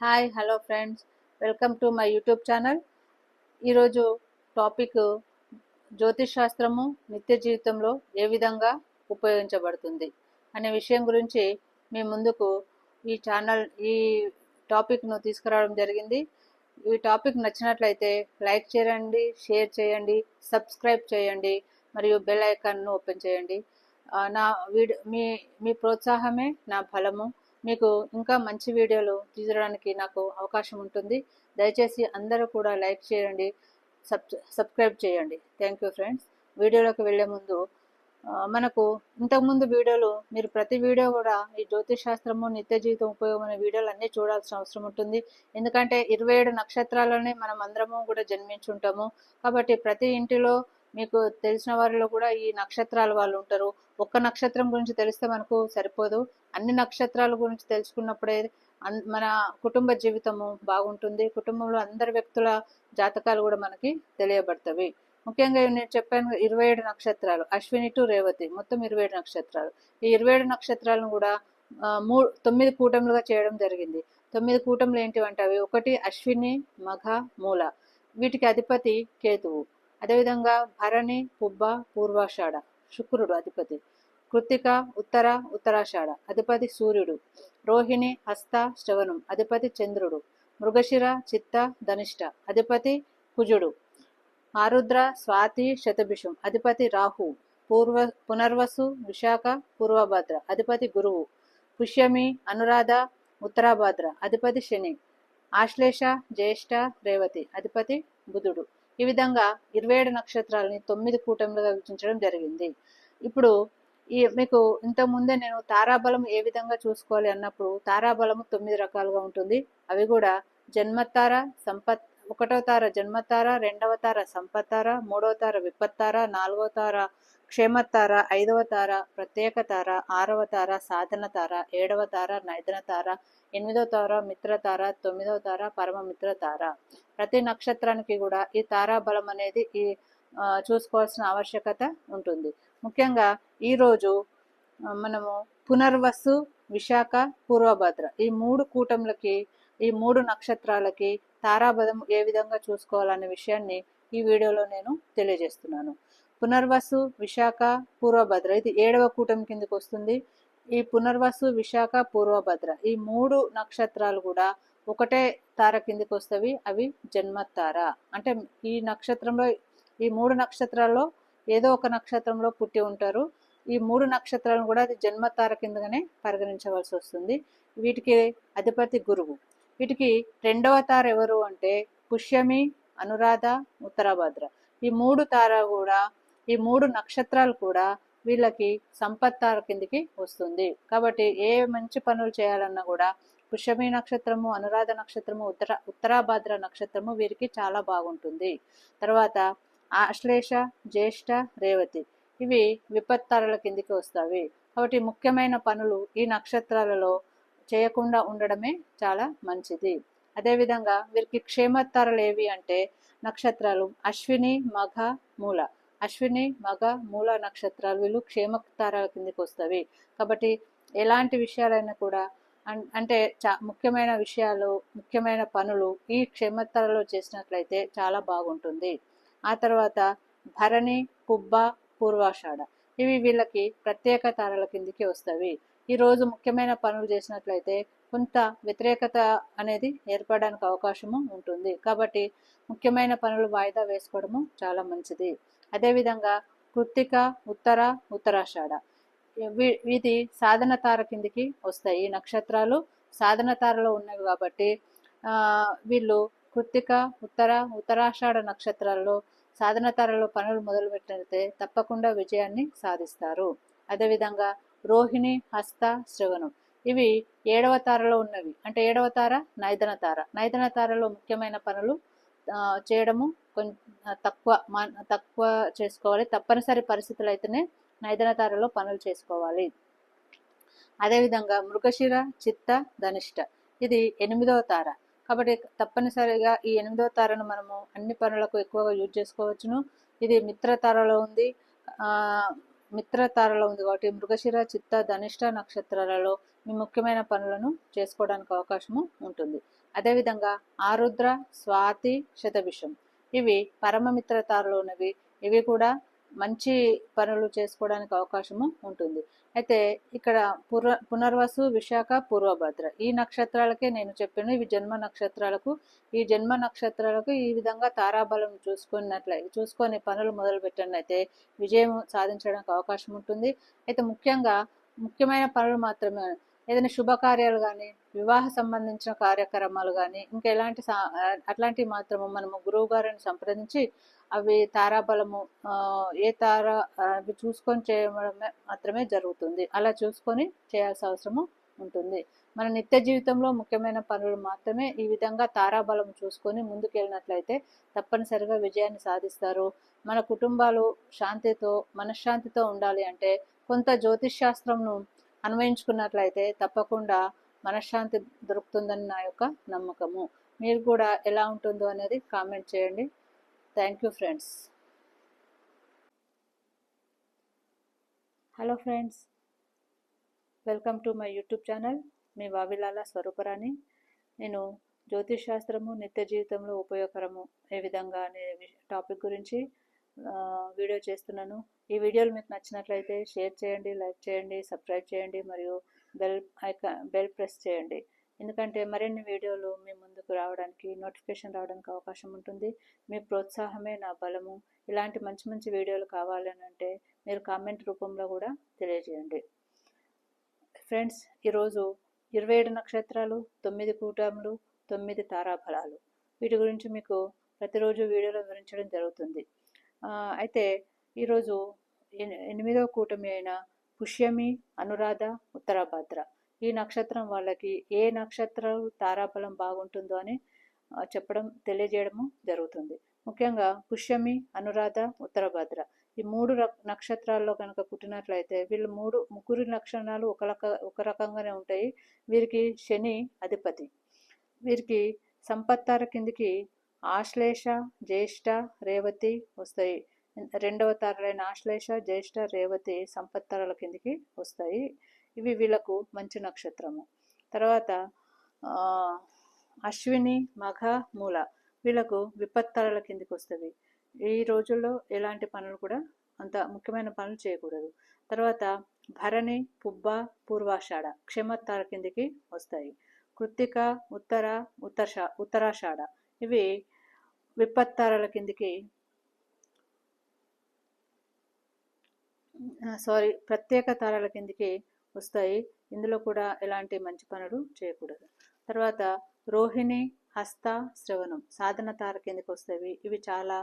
Hi hello friends, welcome to my YouTube channel. ఈరోజు topic జ్యోతిష్ శాస్త్రము నిత్య జీవితంలో ఏ విధంగా ఉపయోగించబడుతుంది అనే విషయం గురించి మీ ముందుకు ఈ టాపిక్ను తీసుకురావడం జరిగింది. ఈ టాపిక్ నచ్చినట్లయితే లైక్ చేయండి, షేర్ చేయండి, సబ్స్క్రైబ్ చేయండి మరియు బెల్ ఐకాన్ను ఓపెన్ చేయండి. నా వీడియో మీ ప్రోత్సాహమే నా బలము. మీకు ఇంకా మంచి వీడియోలు తీయడానికి నాకు అవకాశం ఉంటుంది. దయచేసి అందరూ కూడా లైక్ చేయండి, సబ్స్క్రైబ్ చేయండి. Thank you friends. వీడియోలోకి వెళ్ళే ముందు మనకు ఇంతకుముందు వీడియోలు మీరు ప్రతి వీడియో కూడా ఈ జ్యోతిష్ శాస్త్రము నిత్య జీవితం ఉపయోగమైన వీడియోలు అన్నీ చూడాల్సిన అవసరం ఉంటుంది. ఎందుకంటే 27 నక్షత్రాలనే మనం అందరము కూడా జన్మించుంటాము. కాబట్టి ప్రతి ఇంటిలో మీకు తెలిసిన వారిలో కూడా ఈ నక్షత్రాల వాళ్ళు ఉంటారు. ఒక్క నక్షత్రం గురించి తెలిస్తే మనకు సరిపోదు. అన్ని నక్షత్రాల గురించి తెలుసుకున్నప్పుడే మన కుటుంబ జీవితము బాగుంటుంది. కుటుంబంలో అందరి వ్యక్తుల జాతకాలు కూడా మనకి తెలియబడతవి. ముఖ్యంగా నేను చెప్పాను 27 నక్షత్రాలు, అశ్విని టు రేవతి, మొత్తం 27 నక్షత్రాలు. ఈ 27 నక్షత్రాలను కూడా 9 కూటములుగా చేయడం జరిగింది. 9 కూటములు ఏంటివంటే అవి: ఒకటి అశ్విని, మఘ, మూల. వీటికి అధిపతి కేతువు. అదేవిధంగా భరణి, పుబ్బ, పూర్వాషాఢ, శుక్రుడు అధిపతి. కృత్తిక, ఉత్తరాషాఢ, అధిపతి సూర్యుడు. రోహిణి, హస్త, శ్రవణం, అధిపతి చంద్రుడు. మృగశిర, చిత్త, ధనిష్ట, అధిపతి కుజుడు. ఆరుద్ర, స్వాతి, శతభిషం, అధిపతి రాహు. పునర్వసు, విశాఖ, పూర్వభద్ర, అధిపతి గురువు. పుష్యమి, అనురాధ, ఉత్తరాభద్ర, అధిపతి శని. ఆశ్లేష, జ్యేష్ఠ, రేవతి, అధిపతి బుధుడు. ఈ విధంగా 27 నక్షత్రాలని 9 కూటములుగా విభజించడం జరిగింది. ఇప్పుడు మీకు ఇంతకుముందే నేను తారాబలం ఏ విధంగా చూసుకోవాలి అన్నప్పుడు తారాబలము 9 రకాలుగా ఉంటుంది. అవి కూడా జన్మతార, ఒకటో తార జన్మతార, రెండవ తార సంపత్తార, మూడవ తార విపత్తార, నాలుగవ తార క్షేమతార, ఐదవ తార ప్రత్యేక తార, ఆరవ తార సాధన తార, ఏడవ తార నైదన తార, ఎనిమిదవ తార మిత్రతార, తొమ్మిదవ తార పరమమిత్ర తార. ప్రతి నక్షత్రానికి కూడా ఈ తారాబలం అనేది చూసుకోవాల్సిన ఆవశ్యకత ఉంటుంది. ముఖ్యంగా ఈరోజు మనము పునర్వసు, విశాఖ, పూర్వభద్ర ఈ 3 కూటములకి, ఈ 3 నక్షత్రాలకి తారాబలం ఏ విధంగా చూసుకోవాలనే విషయాన్ని ఈ వీడియోలో నేను తెలియజేస్తున్నాను. పునర్వసు, విశాఖ, పూర్వభద్ర ఇది 7వ కూటమి కిందకి వస్తుంది. ఈ పునర్వసు, విశాఖ, పూర్వభద్ర ఈ 3 నక్షత్రాలు కూడా ఒకటే తార కిందకి వస్తవి. అవి జన్మతార. అంటే ఈ నక్షత్రంలో, ఈ 3 నక్షత్రాల్లో ఏదో ఒక నక్షత్రంలో పుట్టి ఉంటారు. ఈ 3 నక్షత్రాలను కూడా అది జన్మతార కిందగానే పరిగణించవలసి వస్తుంది. వీటికి అధిపతి గురువు. వీటికి రెండవ తార ఎవరు అంటే పుష్యమి, అనురాధ, ఉత్తరాభద్ర. ఈ 3 తార కూడా, ఈ 3 నక్షత్రాలు కూడా వీళ్ళకి సంపత్తార కిందికి వస్తుంది. కాబట్టి ఏ మంచి పనులు చేయాలన్నా కూడా పుష్యమి నక్షత్రము, అనురాధ నక్షత్రము, ఉత్తరాభద్ర నక్షత్రము వీరికి చాలా బాగుంటుంది. తర్వాత ఆశ్లేష, జ్యేష్ఠ, రేవతి ఇవి విపత్తారల కిందికి వస్తాయి. కాబట్టి ముఖ్యమైన పనులు ఈ నక్షత్రాలలో చేయకుండా ఉండడమే చాలా మంచిది. అదేవిధంగా వీరికి క్షేమతారలు ఏవి అంటే నక్షత్రాలు అశ్విని, మఘ, మూల. అశ్విని, మఘ, మూల నక్షత్రాలు వీళ్ళు క్షేమతారల కిందికి వస్తాయి. కాబట్టి ఎలాంటి విషయాలైనా కూడా అంటే ముఖ్యమైన విషయాలు, ముఖ్యమైన పనులు ఈ క్షేమతారలో చేసినట్లయితే చాలా బాగుంటుంది. ఆ తర్వాత భరణి, పుబ్బ, పూర్వాషాఢ ఇవి వీళ్ళకి ప్రత్యేక తారల కిందికి వస్తాయి. ఈరోజు ముఖ్యమైన పనులు చేసినట్లయితే కొంత వ్యతిరేకత అనేది ఏర్పడడానికి అవకాశము ఉంటుంది. కాబట్టి ముఖ్యమైన పనులు వాయిదా వేసుకోవడము చాలా మంచిది. అదేవిధంగా కృత్తిక, ఉత్తరాషాఢ ఇది సాధన తార కిందికి వస్తాయి. ఈ నక్షత్రాలు సాధన తారలో ఉన్నవి కాబట్టి వీళ్ళు కృత్తిక, ఉత్తరాషాఢ నక్షత్రాల్లో సాధన తారలో పనులు మొదలుపెట్టినట్లయితే తప్పకుండా విజయాన్ని సాధిస్తారు. అదేవిధంగా రోహిణి, హస్త, శ్రవణం ఇవి 7వ తారలో ఉన్నవి. అంటే 7వ తార నైదన తార. నైదన తారలో ముఖ్యమైన పనులు చేయడము తక్కువ చేసుకోవాలి. తప్పనిసరి పరిస్థితులు అయితేనే నైదన తారలో పనులు చేసుకోవాలి. అదేవిధంగా మృగశిర, చిత్త, ధనిష్ట ఇది 8వ తార. కాబట్టి తప్పనిసరిగా ఈ 8వ తారను మనము అన్ని పనులకు ఎక్కువగా యూజ్ చేసుకోవచ్చును. ఇది మిత్రతారలో ఉంది. కాబట్టి మృగశిర, చిత్త, ధనిష్ట నక్షత్రాలలో మీ ముఖ్యమైన పనులను చేసుకోవడానికి అవకాశము ఉంటుంది. అదేవిధంగా ఆరుద్ర, స్వాతి, శతభిషం ఇవి పరమమిత్ర తారలో ఉన్నవి. ఇవి కూడా మంచి పనులు చేసుకోవడానికి అవకాశము ఉంటుంది. అయితే ఇక్కడ పునర్వసు, విశాఖ, పూర్వభద్ర ఈ నక్షత్రాలకే నేను చెప్పాను, ఇవి జన్మ నక్షత్రాలకు. ఈ జన్మ నక్షత్రాలకు ఈ విధంగా తారాబలం చూసుకొని పనులు మొదలు పెట్టినట్లయితే విజయం సాధించడానికి అవకాశం ఉంటుంది. అయితే ముఖ్యమైన పనులు మాత్రమే, ఏదైనా శుభకార్యాలు కానీ, వివాహ సంబంధించిన కార్యక్రమాలు కానీ, ఇంకా అట్లాంటివి మాత్రము మనము గురువు గారిని సంప్రదించి అవి తారాబలము ఏ తార అవి చూసుకొని చేయడం మాత్రమే జరుగుతుంది. అలా చూసుకొని చేయాల్సిన అవసరము ఉంటుంది. మన నిత్య జీవితంలో ముఖ్యమైన పనులు మాత్రమే ఈ విధంగా తారాబలం చూసుకొని ముందుకెళ్ళినట్లయితే తప్పనిసరిగా విజయాన్ని సాధిస్తారు. మన కుటుంబాలు శాంతితో, మనశ్శాంతితో ఉండాలి అంటే కొంత జ్యోతిష్ శాస్త్రంను అన్వయించుకున్నట్లయితే తప్పకుండా మనశ్శాంతి దొరుకుతుందని నా యొక్క నమ్మకము. మీరు కూడా ఎలా ఉంటుందో అనేది కామెంట్ చేయండి. Thank you friends. Hello friends, welcome to my YouTube channel. మీ వావిలాల స్వరూపరాణి. నేను జ్యోతిష్ శాస్త్రము నిత్య జీవితంలో ఉపయోగకరము ఏ విధంగా అనే టాపిక్ గురించి వీడియో చేస్తున్నాను. ఈ వీడియోలు మీకు నచ్చినట్లయితే షేర్ చేయండి, లైక్ చేయండి, సబ్స్క్రైబ్ చేయండి మరియు బెల్ ప్రెస్ చేయండి. ఎందుకంటే మరిన్ని వీడియోలు మీ ముందుకు రావడానికి, నోటిఫికేషన్ రావడానికి అవకాశం ఉంటుంది. మీ ప్రోత్సాహమే నా బలము. ఇలాంటి మంచి మంచి వీడియోలు కావాలని అంటే మీరు కామెంట్ రూపంలో కూడా తెలియజేయండి. ఫ్రెండ్స్, ఈరోజు 27 నక్షత్రాలు, 9 కూటములు, 9 తారాబలాలు వీటి గురించి మీకు ప్రతిరోజు వీడియోలో వివరించడం జరుగుతుంది. అయితే ఈరోజు 8వ కూటమి అయిన పుష్యమి, అనురాధ, ఉత్తరాభాద్ర ఈ నక్షత్రం వాళ్ళకి ఏ నక్షత్రాలు తారాబలం బాగుంటుందో అని తెలియజేయడము జరుగుతుంది. ముఖ్యంగా పుష్యమి, అనురాధ, ఉత్తరాభాద్ర ఈ 3 నక్షత్రాల్లో కనుక పుట్టినట్లయితే వీళ్ళు ముగ్గురు లక్షణాలు ఒక రకంగానే ఉంటాయి. వీరికి శని అధిపతి. వీరికి సంపత్తార కిందికి ఆశ్లేష, జ్యేష్ఠ, రేవతి వస్తాయి. 2వ తారలైన ఆశ్లేష, జ్యేష్ఠ, రేవతి సంపత్తారాల కిందికి వస్తాయి. ఇవి వీళ్ళకు మంచి నక్షత్రము. తర్వాత అశ్విని, మఘ, మూల వీళ్ళకు విపత్తారాల కిందికి వస్తుంది. ఈ రోజుల్లో ఎలాంటి పనులు కూడా అంత ముఖ్యమైన పనులు చేయకూడదు. తర్వాత భరణి, పుబ్బ, పూర్వాషాఢ క్షమత్తార కిందికి వస్తాయి. కృత్తిక, ఉత్తరాషాఢ ఇవి విపత్తారాల కిందికి ప్రత్యేక తారాల కిందికి వస్తాయి. ఇందులో కూడా ఎలాంటి మంచి పనులు చేయకూడదు. తర్వాత రోహిణి, హస్త, శ్రవణం సాధన తార కిందికి వస్తాయి. ఇవి చాలా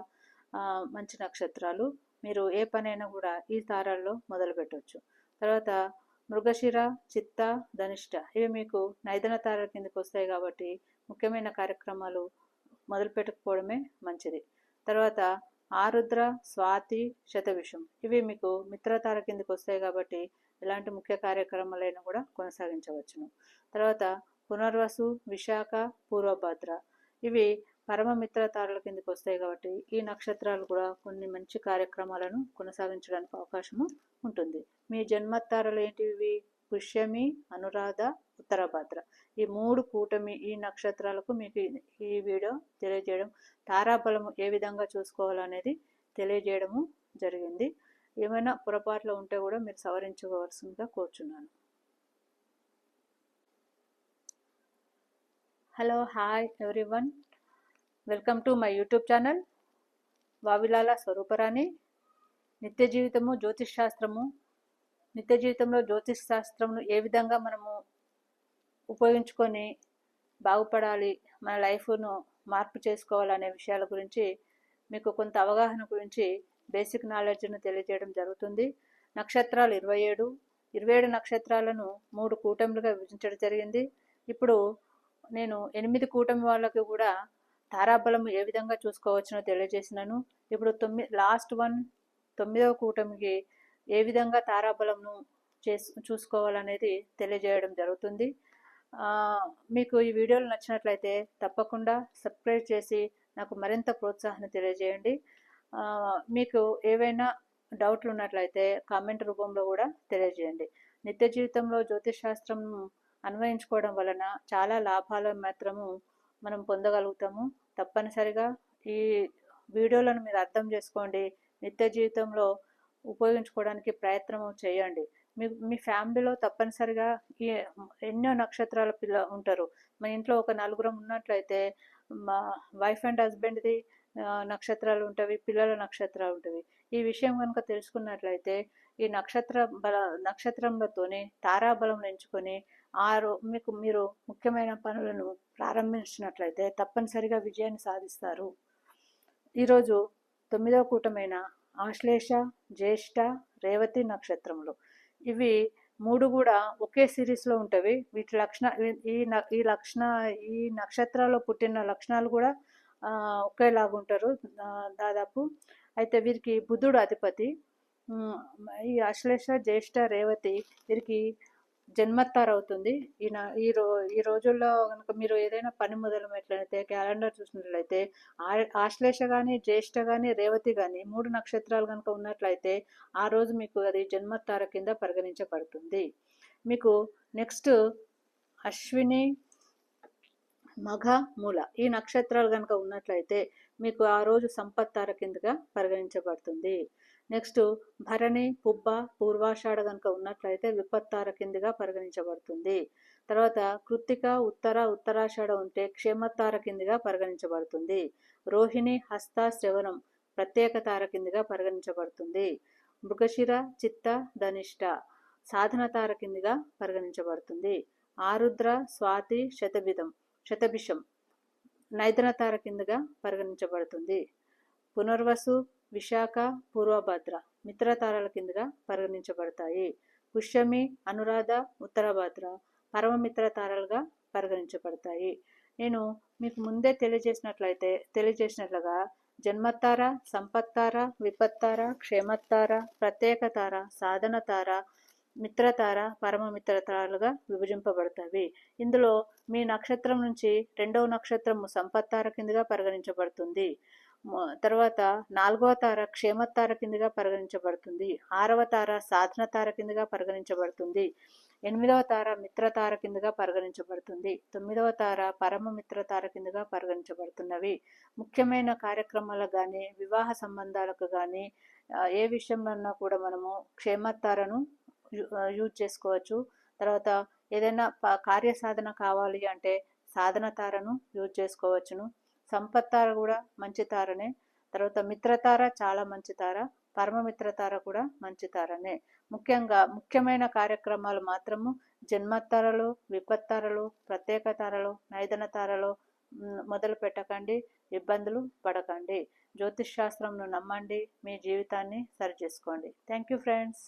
మంచి నక్షత్రాలు. మీరు ఏ పనైనా కూడా ఈ తారాల్లో మొదలు పెట్టవచ్చు. తర్వాత మృగశిర, చిత్త, ధనిష్ట ఇవి మీకు నైదన తార కిందికి వస్తాయి కాబట్టి ముఖ్యమైన కార్యక్రమాలు మొదలు పెట్టుకోవడమే మంచిది. తర్వాత ఆరుద్ర, స్వాతి, శతభిషం ఇవి మీకు మిత్రతార కిందికి వస్తాయి కాబట్టి ఎలాంటి ముఖ్య కార్యక్రమాలైనా కూడా కొనసాగించవచ్చును. తర్వాత పునర్వసు, విశాఖ, పూర్వభద్ర ఇవి పరమ మిత్రతారల కిందికి వస్తాయి కాబట్టి ఈ నక్షత్రాలు కూడా కొన్ని మంచి కార్యక్రమాలను కొనసాగించడానికి అవకాశము ఉంటుంది. మీ జన్మతారలు ఏంటివి? పుష్యమి, అనురాధ, ఉత్తరాభాద్ర ఈ 3 కూటమి ఈ నక్షత్రాలకు మీకు ఈ వీడియో తెలియజేయడం, తారాబలము ఏ విధంగా చూసుకోవాలనేది తెలియజేయడము జరిగింది. ఏమైనా పొరపాట్లు ఉంటే కూడా మీరు సవరించుకోవాల్సిందిగా కోరుచున్నాను. Hello, hi everyone, welcome to my YouTube channel Vavilala Swaruparani. నిత్య జీవితంలో జ్యోతిష్ శాస్త్రమును ఏ విధంగా మనము ఉపయోగించుకొని బాగుపడాలి, మన లైఫ్ను మార్పు చేసుకోవాలనే విషయాల గురించి మీకు కొంత అవగాహన గురించి బేసిక్ నాలెడ్జ్ను తెలియజేయడం జరుగుతుంది. నక్షత్రాలు 27 నక్షత్రాలను 3 కూటములుగా విభజించడం జరిగింది. ఇప్పుడు నేను 8 కూటమి వాళ్ళకి కూడా తారాబలము ఏ విధంగా చూసుకోవచ్చునో తెలియజేసినాను. ఇప్పుడు 9వ కూటమికి ఏ విధంగా తారాబలంను చూసుకోవాలనేది తెలియజేయడం జరుగుతుంది. మీకు ఈ వీడియోలు నచ్చినట్లయితే తప్పకుండా సబ్స్క్రైబ్ చేసి నాకు మరింత ప్రోత్సాహాన్ని తెలియజేయండి. మీకు ఏవైనా డౌట్లు ఉన్నట్లయితే కామెంట్ రూపంలో కూడా తెలియజేయండి. నిత్య జీవితంలో జ్యోతిష్ శాస్త్రం అన్వయించుకోవడం వలన చాలా లాభాలు మాత్రము మనం పొందగలుగుతాము. తప్పనిసరిగా ఈ వీడియోలను మీరు అర్థం చేసుకోండి, నిత్య జీవితంలో ఉపయోగించుకోవడానికి ప్రయత్నం చేయండి. మీ ఫ్యామిలీలో తప్పనిసరిగా ఈ ఎన్నో నక్షత్రాల ఉంటారు. మన ఇంట్లో ఒక నలుగురం ఉన్నట్లయితే మా వైఫ్ అండ్ హస్బెండ్ది నక్షత్రాలు ఉంటవి, పిల్లల నక్షత్రాలు ఉంటవి. ఈ విషయం కనుక తెలుసుకున్నట్లయితే ఈ నక్షత్రంలతోనే తారాబలం ఎంచుకొని మీరు ముఖ్యమైన పనులను ప్రారంభించినట్లయితే తప్పనిసరిగా విజయాన్ని సాధిస్తారు. ఈరోజు 9వ కూటమైన ఆశ్లేష, జ్యేష్ఠ, రేవతి నక్షత్రములు. ఇవి 3 కూడా ఒకే సిరీస్లో ఉంటవి. వీటి ఈ నక్షత్రాల్లో పుట్టిన లక్షణాలు కూడా ఒకేలాగా ఉంటారు దాదాపు. అయితే వీరికి బుధుడు అధిపతి. ఈ ఆశ్లేష, జ్యేష్ఠ, రేవతి వీరికి జన్మత్తారు అవుతుంది. ఈ రోజుల్లో కనుక మీరు ఏదైనా పని మొదలుపెట్టినట్లయితే క్యాలెండర్ చూసినట్లయితే ఆశ్లేష కానీ, జ్యేష్ఠ కానీ, రేవతి కానీ 3 నక్షత్రాలు కనుక ఉన్నట్లయితే ఆ రోజు మీకు అది జన్మత్తార కింద పరిగణించబడుతుంది. మీకు నెక్స్ట్ అశ్విని, మఘ, మూల ఈ నక్షత్రాలు కనుక ఉన్నట్లయితే మీకు ఆ రోజు సంపత్తార కిందగా పరిగణించబడుతుంది. నెక్స్ట్ భరణి, పుబ్బ, పూర్వాషాఢ కనుక ఉన్నట్లయితే విపత్తార కిందగా పరిగణించబడుతుంది. తర్వాత కృత్తిక, ఉత్తరాషాఢ ఉంటే క్షేమత్తార కిందగా పరిగణించబడుతుంది. రోహిణి, హస్త, శ్రవణం ప్రత్యేక తార కిందగా పరిగణించబడుతుంది. మృగశిర, చిత్త, ధనిష్ట సాధన తార కిందగా పరిగణించబడుతుంది. ఆరుద్ర, స్వాతి, శతభిషం నైదన తార కిందగా పరిగణించబడుతుంది. పునర్వసు, విశాఖ, పూర్వభద్ర మిత్రతారల కిందగా పరిగణించబడతాయి. పుష్యమి, అనురాధ, ఉత్తరభద్ర పరమమిత్ర తారలుగా పరిగణించబడతాయి. నేను మీకు ముందే తెలియజేసినట్లుగా జన్మతార, సంపత్తార, విపత్తార, క్షేమత్తార, ప్రత్యేక తార, సాధన తార, మిత్రతార, పరమమిత్రతారలుగా విభజింపబడతాయి. ఇందులో మీ నక్షత్రం నుంచి 2వ నక్షత్రము సంపత్తార కిందగా పరిగణించబడుతుంది. తర్వాత 4వ తార క్షేమత్తార కిందగా పరిగణించబడుతుంది. 6వ తార సాధన తార కిందగా పరిగణించబడుతుంది. 8వ తార మిత్రతార కిందగా పరిగణించబడుతుంది. 9వ తార పరమ మిత్రతార కిందగా పరిగణించబడుతున్నవి. ముఖ్యమైన కార్యక్రమాలకు కానీ, వివాహ సంబంధాలకు కానీ, ఏ విషయంలో కూడా మనము క్షేమత్తారను యూజ్ చేసుకోవచ్చు. తర్వాత ఏదైనా కార్యసాధన కావాలి అంటే సాధన తారను యూజ్ చేసుకోవచ్చును. సంపత్తార కూడా మంచి తారనే. తర్వాత మిత్రతార చాలా మంచి తార, పరమమిత్రతార కూడా మంచి తారనే. ముఖ్యమైన కార్యక్రమాలు మాత్రము జన్మతారలు, విపత్తారలు, ప్రత్యేక తారలు, నైదన తారలు మొదలు పెట్టకండి, ఇబ్బందులు పడకండి. జ్యోతిష్ శాస్త్రంను నమ్మండి, మీ జీవితాన్ని సరిచేసుకోండి. Thank you friends.